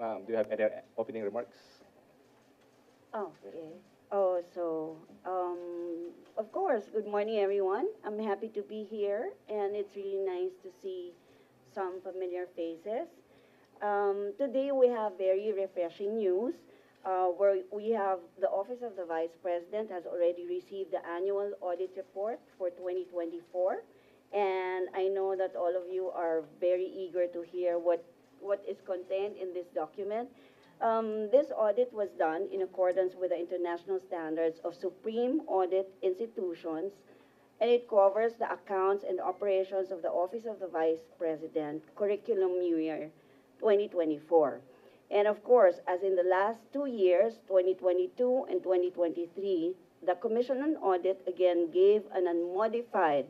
Do you have any opening remarks? Oh, okay. Oh, so, of course, good morning, everyone. I'm happy to be here, and it's really nice to see some familiar faces. Today, we have very refreshing news where we have the Office of the Vice President has already received the annual audit report for 2024. And I know that all of you are very eager to hear what is contained in this document. This audit was done in accordance with the international standards of supreme audit institutions, and it covers the accounts and operations of the Office of the Vice President curriculum year 2024. And of course, as in the last 2 years, 2022 and 2023, the Commission on Audit again gave an unmodified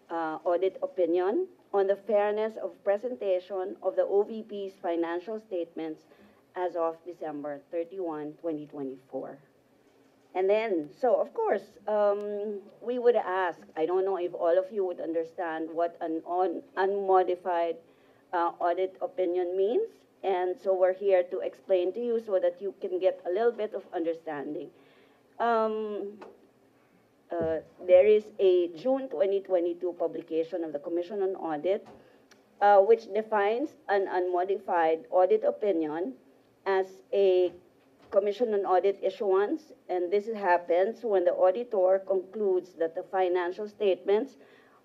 audit opinion on the fairness of presentation of the OVP's financial statements as of December 31, 2024. And then, so of course, we would ask, I don't know if all of you would understand what an unmodified audit opinion means. And so we're here to explain to you so that you can get a little bit of understanding. Um, there is a June 2022 publication of the Commission on Audit, which defines an unmodified audit opinion as a Commission on Audit issuance, and this happens when the auditor concludes that the financial statements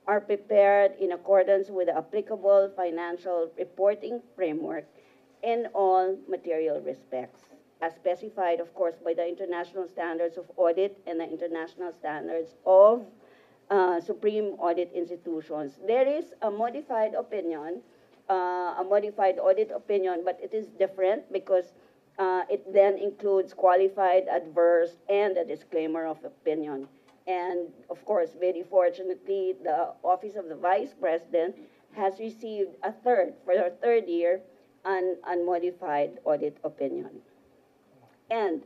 are prepared in accordance with the applicable financial reporting framework in all material respects, as specified, of course, by the international standards of audit and the international standards of supreme audit institutions. There is a modified opinion, a modified audit opinion, but it is different because it then includes qualified, adverse, and a disclaimer of opinion. And of course, very fortunately, the Office of the Vice President has received for the third year, an unmodified audit opinion. And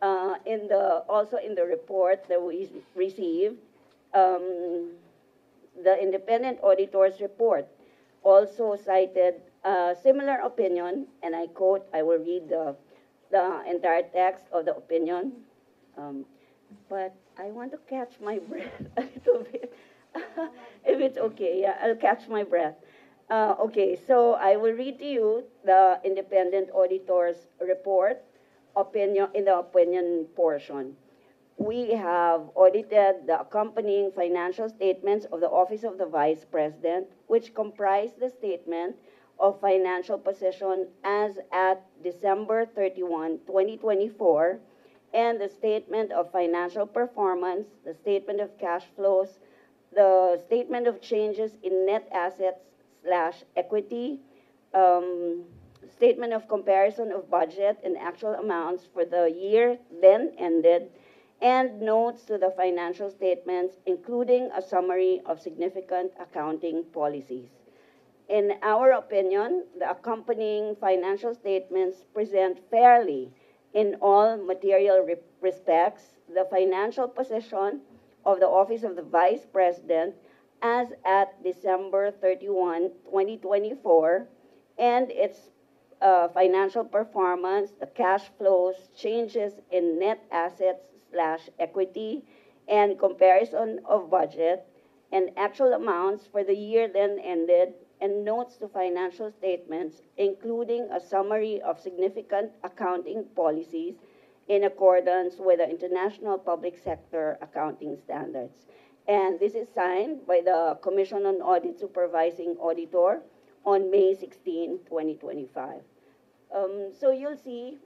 also in the report that we received, the independent auditor's report also cited a similar opinion, and I quote, I will read the entire text of the opinion, but I want to catch my breath a little bit. If it's okay, yeah, I'll catch my breath. Okay, so I will read to you the independent auditor's report opinion in the opinion portion. We have audited the accompanying financial statements of the Office of the Vice President, which comprise the statement of financial position as at December 31, 2024, and the statement of financial performance, the statement of cash flows, the statement of changes in net assets slash equity, statement of comparison of budget and actual amounts for the year then ended, and notes to the financial statements, including a summary of significant accounting policies. In our opinion, the accompanying financial statements present fairly, in all material respects, the financial position of the Office of the Vice President as at December 31, 2024, and its financial performance, the cash flows, changes in net assets slash equity, and comparison of budget, and actual amounts for the year then ended, and notes to financial statements, including a summary of significant accounting policies in accordance with the International Public Sector Accounting Standards. And this is signed by the Commission on Audit Supervising Auditor on May 16, 2025. So you'll see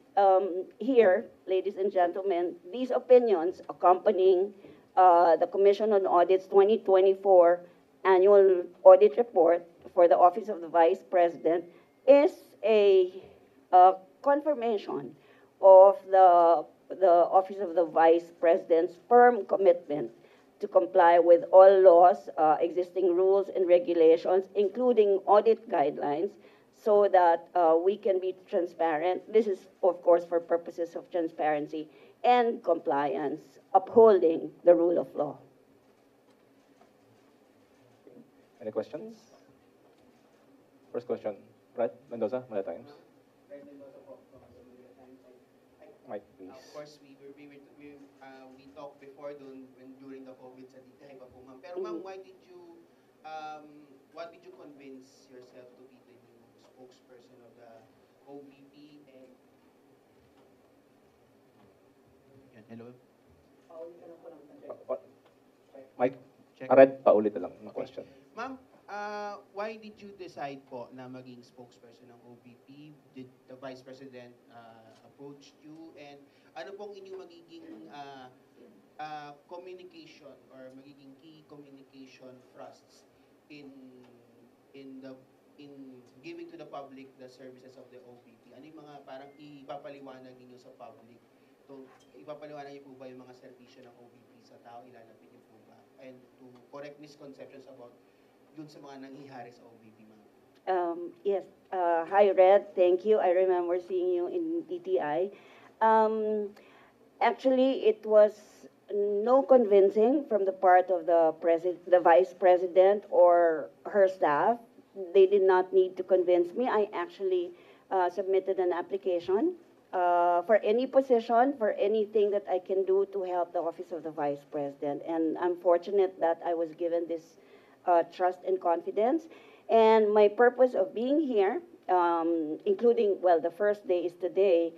here, ladies and gentlemen, these opinions accompanying the Commission on Audit's 2024 annual audit report for the Office of the Vice President is a confirmation of the Office of the Vice President's firm commitment to comply with all laws, existing rules and regulations, including audit guidelines, so that we can be transparent. This is, of course, for purposes of transparency and compliance, upholding the rule of law. Any questions? First question, Brad Mendoza, Manila Times. Mic, Of please. course, we talked before during the COVID sa DTI pa po, ma'am. Pero ma'am, Mhm. what did you convince yourself to be the new spokesperson of the OVP? And yan, hello, Mic, check. Red, paulit na lang ng Okay. question. Ma'am, why did you decide po na maging spokesperson ng OVP? Did the Vice President approach you? And ano pong inyong magiging communication or magiging key communication thrusts in in giving to the public the services of the OVP? Ano yung mga parang ipapaliwanag ninyo sa public? Ipapaliwanag niyo po ba yung mga serbisyo ng OVP sa tao? Ilalapit niyo po ba? And to correct misconceptions about dun sa mga nangyayari sa OVP, ma'am. Yes. Hi, Red. Thank you. I remember seeing you in DTI. Actually, it was no convincing from the part of the vice president or her staff. They did not need to convince me. I actually submitted an application for any position, for anything that I can do to help the office of the vice president. And I'm fortunate that I was given this trust and confidence. And my purpose of being here, including, well, the first day is today,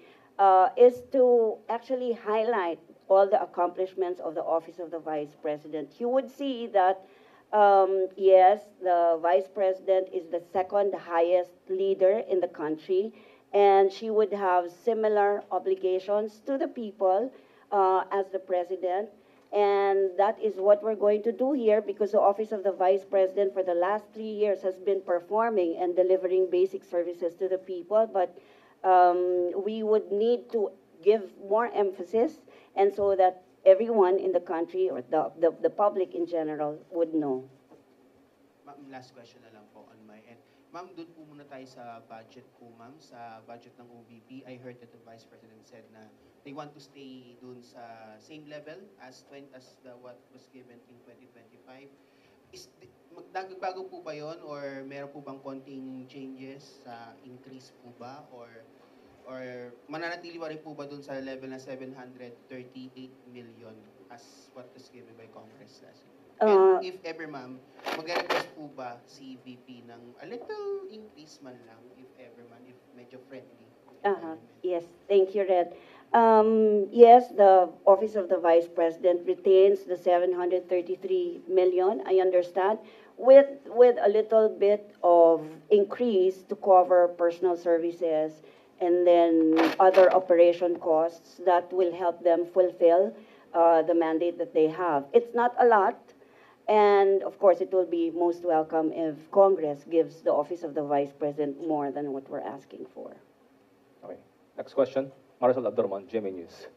is to actually highlight all the accomplishments of the office of the vice president. You would see that, yes, the vice president is the second highest leader in the country, and she would have similar obligations to the people as the president. And that is what we're going to do here, because the Office of the Vice President for the last 3 years has been performing and delivering basic services to the people. But we would need to give more emphasis, and so that everyone in the country, or the public in general, would know. Ma'am, last question na lang po on my end. Ma'am, doon po muna tayo sa budget po, ma'am. Sa budget ng OVP, I heard that the Vice President said na they want to stay doon sa same level as what was given in 2025. Magbago po ba yon, or meron po bang konting changes sa increase po ba, or mananatili pa rin po ba doon sa level na 738 million as what was given by Congress last year? And if ever, ma'am, mag-request po ba si VP ng a little increase man lang, if ever man, if medyo friendly? Yes, thank you, Red. Yes, the Office of the Vice President retains the 733 million, I understand, with a little bit of increase to cover personal services and then other operation costs that will help them fulfill the mandate that they have. It's not a lot, and of course, it will be most welcome if Congress gives the Office of the Vice President more than what we're asking for. Okay. Next question, Maricel Abdurman, GMA News.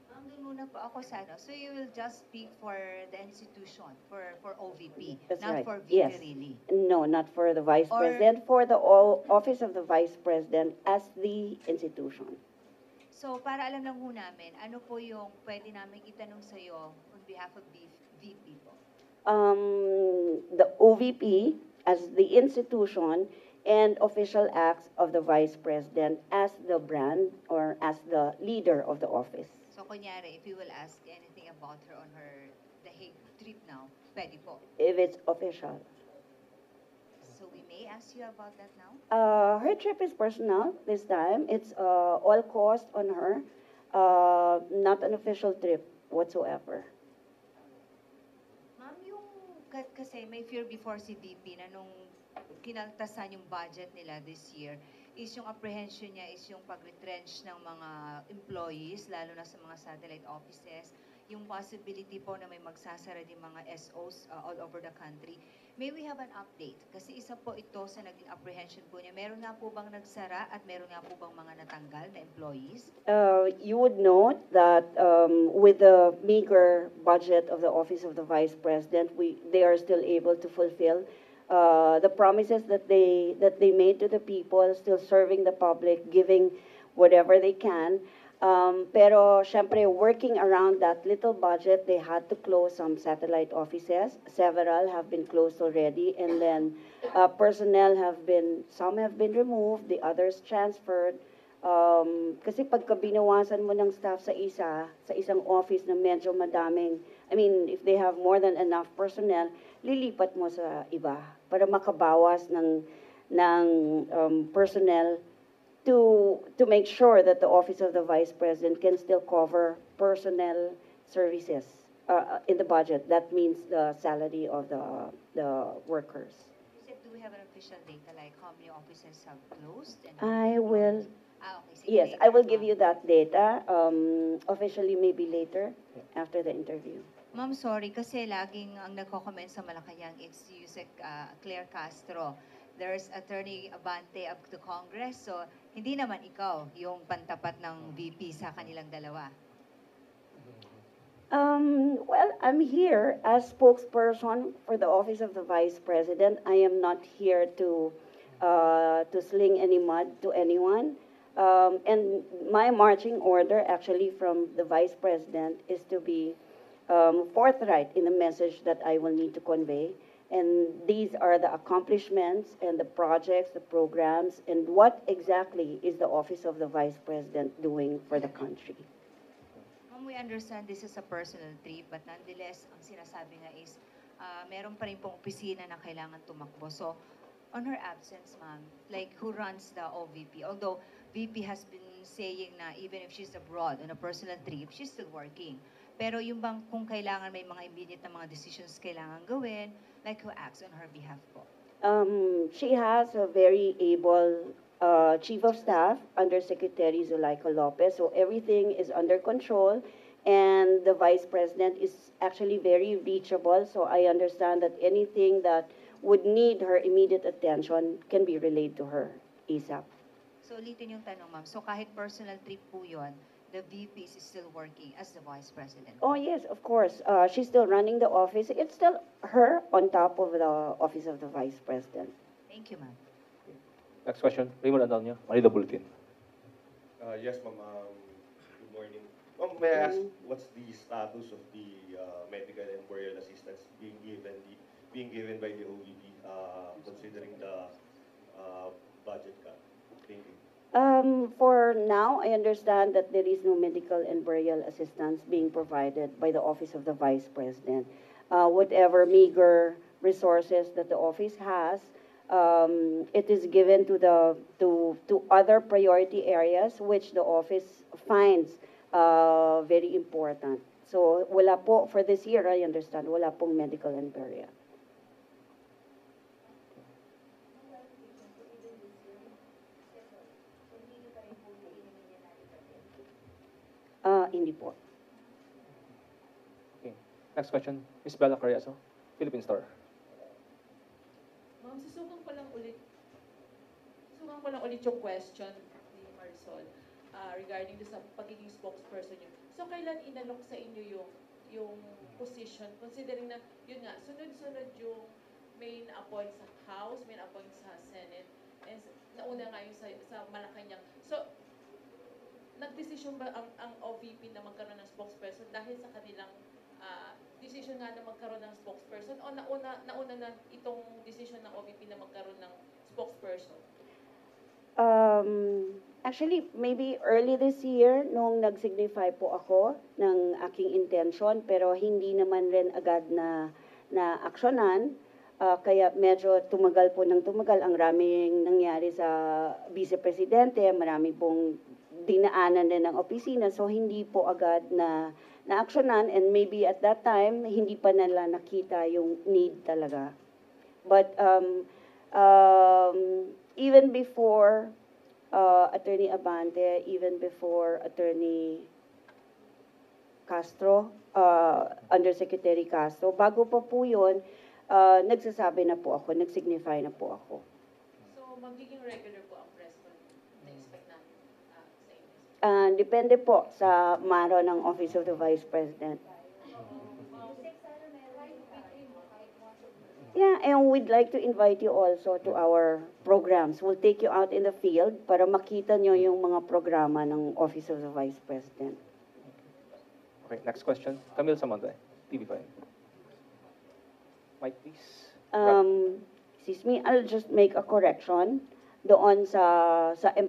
Doon muna po ako sa ano. So you will just speak for the institution, for OVP, That's not right. for Yes. VP really. No, not for the Vice Or- President, for the Office of the Vice President as the institution. So para alam lang ho namin, ano po yung pwede namin itanong sa iyo on behalf of VP po? The OVP as the institution and official acts of the Vice President as the brand or as the leader of the office. So kunyari, if you will ask anything about her on her The Hague trip now, pwede po. If it's official. So we may ask you about that now? Her trip is personal this time. It's all cost on her, not an official trip whatsoever. Ma'am, yung kasi may fear before si VP na nung kinaltasan yung budget nila this year, is yung apprehension niya is yung pag-retrench ng mga employees, lalo na sa mga satellite offices, yung possibility po na may magsasara din mga SOs all over the country. May we have an update? Kasi isa po ito sa naging apprehension po niya. Meron nga po bang nagsara at meron nga po bang mga natanggal na employees? You would note that with the meager budget of the Office of the Vice President, they are still able to fulfill the promises that they made to the people, still serving the public, giving whatever they can. Pero syempre, working around that little budget, they had to close some satellite offices. Several have been closed already, and then some have been removed, the others transferred. Kasi pagka binawasan mo ng staff sa isang office na medyo madaming, I mean, if they have more than enough personnel, lilipat mo sa iba para makabawas ng personnel to make sure that the office of the vice president can still cover personnel services in the budget. That means the salary of the workers. Yusek, do we have an official data like how many offices have closed? And I will, Okay. Sige, yes, later, I will ma'am. give you that data, officially maybe later, after the interview. Ma'am, sorry, kasi laging ang nagko-comment sa Malacanang, it's Yusek Claire Castro. There's Attorney Abante of the Congress, so hindi naman ikaw yung pantapat ng VP sa kanilang dalawa. Well, I'm here as spokesperson for the office of the vice president. I am not here to sling any mud to anyone. And my marching order, actually, from the vice president, is to be forthright in the message that I will need to convey. And these are the accomplishments and the projects, the programs, and what exactly is the office of the vice president doing for the country. Ma'am, we understand this is a personal trip, but nonetheless, ang sinasabi nga is, meron pa rin pong opisina na kailangan tumakbo. So, on her absence, ma'am, like who runs the OVP? Although VP has been saying na even if she's abroad on a personal trip, she's still working. Pero yung bang kung kailangan may mga immediate na mga decisions kailangan gawin, like who acts on her behalf po? She has a very able chief of staff, Undersecretary Zuleika Lopez, so everything is under control, and the vice president is actually very reachable, so I understand that anything that would need her immediate attention can be relayed to her ASAP. So ulitin yung tanong, ma'am. So kahit personal trip po yun, the VP is still working as the vice president? Oh, yes, of course. She's still running the office. It's still her on top of the office of the vice president. Thank you, ma'am. Next question, Raymond Antonio, Manila Bulletin. Yes, ma'am. Good morning. Ma'am, may I ask what's the status of the medical and burial assistance being given by the OVP, considering the budget cut? Thank you. For now, I understand that there is no medical and burial assistance being provided by the office of the vice president. Whatever meager resources that the office has, it is given to other priority areas which the office finds very important. So wala po for this year, I understand, wala pong medical and burial. Hindi po. Okay. Next question, Ms. Bella Carriazo, Philippine Star. Ma'am, susukan ko lang ulit yung question ni Marisol regarding sa pagiging spokesperson niyo. So, kailan inalok sa inyo yung position, considering na, yun nga, sunod-sunod yung may na-appoint sa House, may na-appoint sa Senate, and nauna nga yung sa Malacanang. So, nagdesisyon ba ang OVP na magkaroon ng spokesperson dahil sa kanilang decision nga na magkaroon ng spokesperson o nauna na itong decision ng OVP na magkaroon ng spokesperson? Actually, maybe early this year, nung nag-signify po ako ng aking intention, pero hindi naman rin agad na aksyonan. Kaya medyo tumagal po ng tumagal. Ang raming nangyari sa vice-presidente, marami pong dinaanan din ng opisina, so hindi po agad na aksyonan, and maybe at that time, hindi pa nila nakita yung need talaga. But even before Attorney Abante, even before Attorney Castro, Undersecretary Castro, bago pa po yun, nagsasabi na po ako, nag-signify na po ako. So, magiging regular po ang press con na-expect natin sa inyo? Depende po sa maro ng Office of the Vice President. Yeah, and we'd like to invite you also to our programs. We'll take you out in the field para makita nyo yung mga programa ng Office of the Vice President. Okay, next question. Camille Samonte, TV5. Mike, please. Excuse me, I'll just make a correction doon sa